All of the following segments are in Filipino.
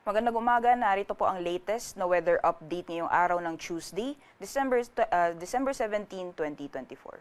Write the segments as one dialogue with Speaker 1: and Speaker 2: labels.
Speaker 1: Magandang umaga, narito po ang latest na weather update ngayong araw ng Tuesday, December 17, 2024.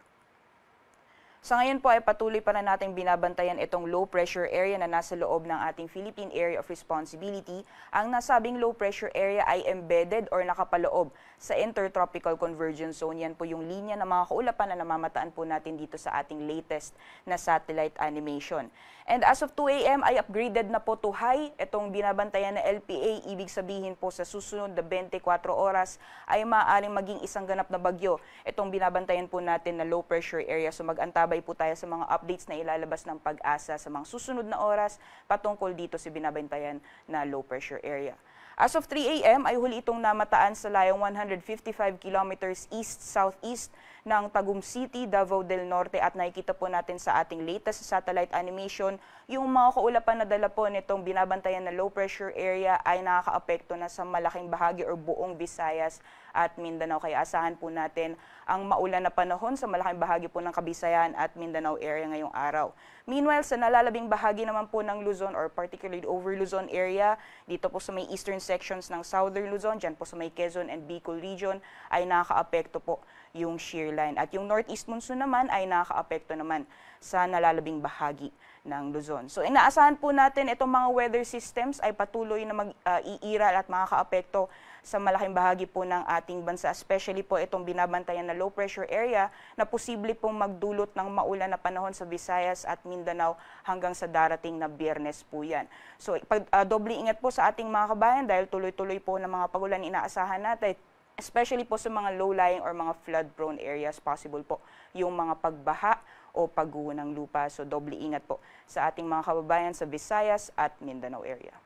Speaker 1: Sa ngayon po ay patuloy pa na nating binabantayan itong low pressure area na nasa loob ng ating Philippine Area of Responsibility. Ang nasabing low pressure area ay embedded or nakapaloob sa Intertropical Convergence Zone. Yan po yung linya ng mga kaulapan na namamataan po natin dito sa ating latest na satellite animation. And as of 2 a.m. ay upgraded na po to high itong binabantayan na LPA. Ibig sabihin po sa susunod na 24 oras ay maaaring maging isang ganap na bagyo itong binabantayan po natin na low pressure area. So mag-antabay po tayo sa mga updates na ilalabas ng Pag-asa sa mga susunod na oras patungkol dito sa binabantayan na low pressure area. As of 3 a.m. ay huli itong namataan sa layong 155 kilometers east-southeast ng Tagum City, Davao del Norte, at nakikita po natin sa ating latest satellite animation yung mga kaulapan na dala po nitong binabantayan na low pressure area ay nakakaapekto na sa malaking bahagi or buong Visayas at Mindanao. Kaya asahan po natin ang maulan na panahon sa malaking bahagi po ng Kabisayan at Mindanao area ngayong araw. Meanwhile, sa nalalabing bahagi naman po ng Luzon or particularly over Luzon area, dito po sa may eastern sections ng Southern Luzon, dyan po sa may Quezon and Bicol region, ay nakakaapekto po yung shear line. At yung northeast monsoon naman ay nakakaapekto naman sa nalalabing bahagi ng Luzon. So inaasahan po natin itong mga weather systems ay patuloy na mag-iiral at makakaapekto sa malaking bahagi po ng ating bansa, especially po itong binabantayan na low pressure area na posible pong magdulot ng maulan na panahon sa Visayas at Mindanao hanggang sa darating na Biyernes po yan. So doble ingat po sa ating mga kabayan dahil tuloy-tuloy po ng mga pagulan inaasahan natin, especially po sa mga low-lying or mga flood-prone areas, possible po yung mga pagbaha o pagguho ng lupa. So doble ingat po sa ating mga kababayan sa Visayas at Mindanao area.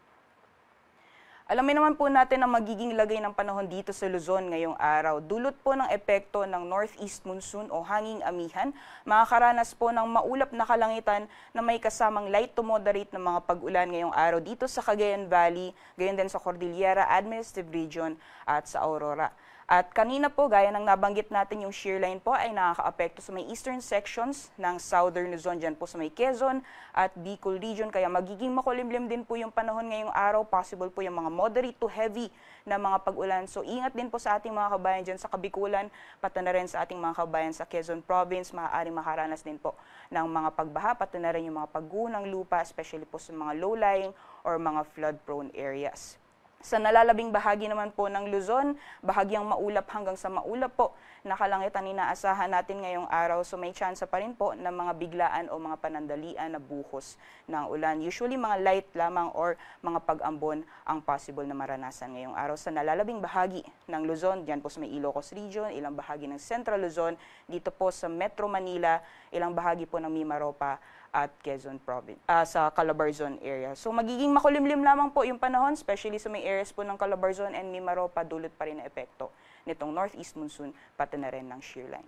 Speaker 1: Alamin naman po natin ang magiging lagay ng panahon dito sa Luzon ngayong araw. Dulot po ng epekto ng northeast monsoon o hanging amihan, makakaranas po ng maulap na kalangitan na may kasamang light to moderate na mga pag-ulan ngayong araw dito sa Cagayan Valley, gayon din sa Cordillera Administrative Region at sa Aurora. At kanina po, gaya ng nabanggit natin, yung shear line po ay nakakaapekto sa may eastern sections ng Southern Luzon, dyan po sa may Quezon at Bicol region. Kaya magiging makulimlim din po yung panahon ngayong araw. Possible po yung mga moderate to heavy na mga pag-ulan. So ingat din po sa ating mga kabayan dyan sa Kabikulan, pati na rin sa ating mga kabayan sa Quezon Province. Maaaring makaranas din po ng mga pagbaha, pati na rin yung mga pagguho ng lupa, especially po sa mga low-lying or mga flood-prone areas. Sa nalalabing bahagi naman po ng Luzon, bahagyang maulap hanggang sa maulap po na kalangitan inaasahan natin ngayong araw. So may tsansa pa rin po ng mga biglaan o mga panandalian na buhos ng ulan. Usually mga light lamang or mga pag-ambon ang possible na maranasan ngayong araw. Sa nalalabing bahagi ng Luzon, diyan po sa may Ilocos Region, ilang bahagi ng Central Luzon, dito po sa Metro Manila, ilang bahagi po ng Mimaropa at Quezon Province, sa Calabarzon area. So magiging makulimlim lamang po yung panahon, especially sa may areas po ng Calabarzon and Mimaropa, dulot pa rin na epekto nitong northeast monsoon, pati na rin ng shear line.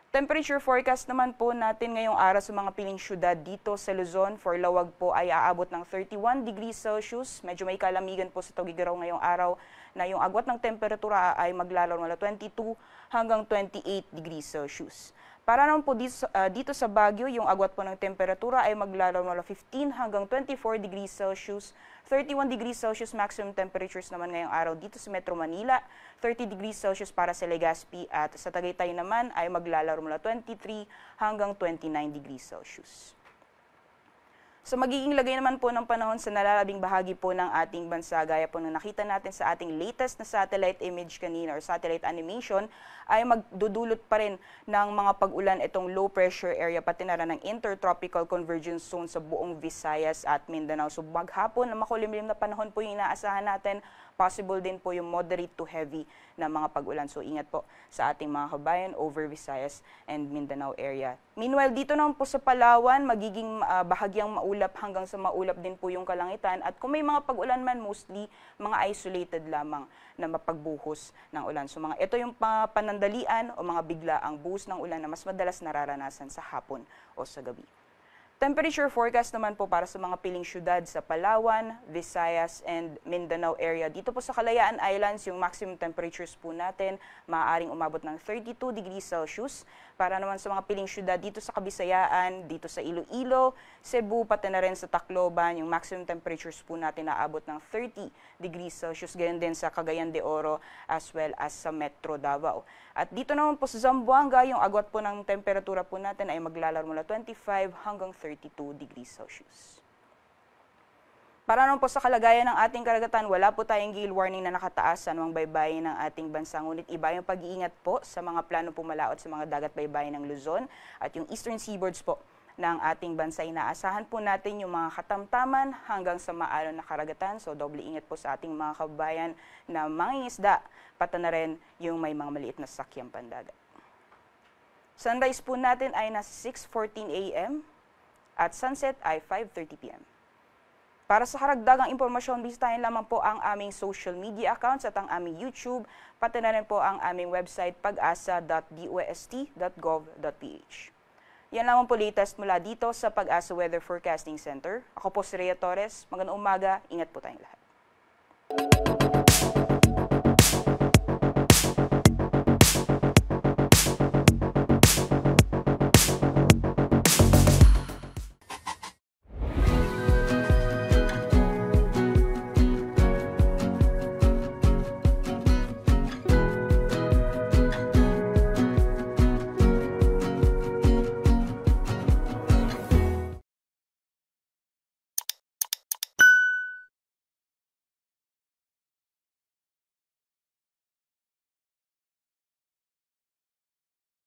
Speaker 1: Temperature forecast naman po natin ngayong araw sa mga piling syudad dito sa Luzon. For Lawag po ay aabot ng 31 degrees Celsius. Medyo may kalamigan po sa Tugigaraw ngayong araw na yung agwat ng temperatura ay maglalaro mula 22 hanggang 28 degrees Celsius. Para naman po dito sa Baguio, yung agwat po ng temperatura ay maglalaro mula 15 hanggang 24 degrees Celsius. 31 degrees Celsius maximum temperatures naman ngayong araw dito sa Metro Manila. 30 degrees Celsius para sa Legazpi at sa Tagaytay naman ay maglalaro mula 23 hanggang 29 degrees Celsius. So magiging lagay naman po ng panahon sa nalalabing bahagi po ng ating bansa, gaya po ng nakita natin sa ating latest na satellite image kanina or satellite animation, ay magdudulot pa rin ng mga pag-ulan itong low pressure area pati na rin ng Intertropical Convergence Zone sa buong Visayas at Mindanao. So maghapon na makulimlim na panahon po yung inaasahan natin, possible din po yung moderate to heavy na mga pag-ulan. So ingat po sa ating mga kabayan over Visayas and Mindanao area. Meanwhile, dito naman po sa Palawan, magiging bahagyang maulap hanggang sa maulap din po yung kalangitan. At kung may mga pag-ulan man, mostly mga isolated lamang na mapagbuhos ng ulan. So ito yung panandalian o mga biglaang buhos ng ulan na mas madalas nararanasan sa hapon o sa gabi. Temperature forecast naman po para sa mga piling syudad sa Palawan, Visayas, and Mindanao area. Dito po sa Kalayaan Islands, yung maximum temperatures po natin maaaring umabot ng 32 degrees Celsius. Para naman sa mga piling syudad dito sa Kabisayaan, dito sa Iloilo, Cebu, pati na rin sa Tacloban, yung maximum temperatures po natin naabot ng 30 degrees Celsius. Gayon din sa Cagayan de Oro as well as sa Metro Davao. At dito naman po sa Zamboanga, yung agwat po ng temperatura po natin ay maglalaro mula 25 hanggang 32 degrees Celsius. Para naman po sa kalagayan ng ating karagatan, wala po tayong gale warning na nakataas sa anumang baybayin ng ating bansa. Ngunit iba yung pag-iingat po sa mga plano pumalaot sa mga dagat baybayin ng Luzon at yung eastern seaboards po ng ating bansa. Inaasahan po natin yung mga katamtaman hanggang sa maalon na karagatan. So doble ingat po sa ating mga kababayan na mangingisda, pati na rin yung may mga maliit na sakyang pandagat. Sunrise po natin ay nasa 6:14 a.m. at sunset ay 5:30 p.m. Para sa karagdagang impormasyon, bisitahin lamang po ang aming social media accounts at ang aming YouTube, pati na rin po ang aming website pag-asa.dost.gov.ph. Yan lamang po latest mula dito sa Pag-asa Weather Forecasting Center. Ako po si Rhea Torres. Magandang umaga. Ingat po tayong lahat.